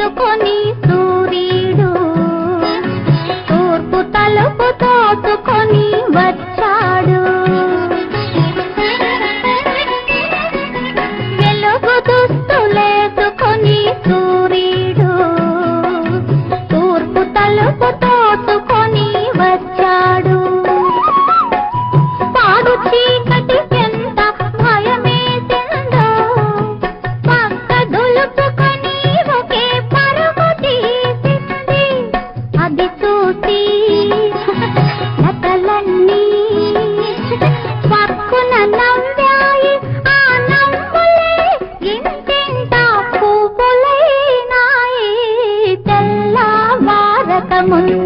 వేసుకొని సూర్యుడు తూర్పు తలుపు తోసుకొని వచ్చాడు. వెలుగు దుస్తులేసుకొని సూర్యుడు తూర్పు తలుపు తోసుకొని వచ్చాడు. పాడు చీకటి ఎంత భయమేసిందో పక్క దులుపుకొని ఒకే పరుగు తీసింది. అది చూసి లతలన్నీ పక్కున నవ్వాయి. ఆ నవ్వులే ఇంటింటా పువ్వులైనాయి. తెల్లవారక ముందు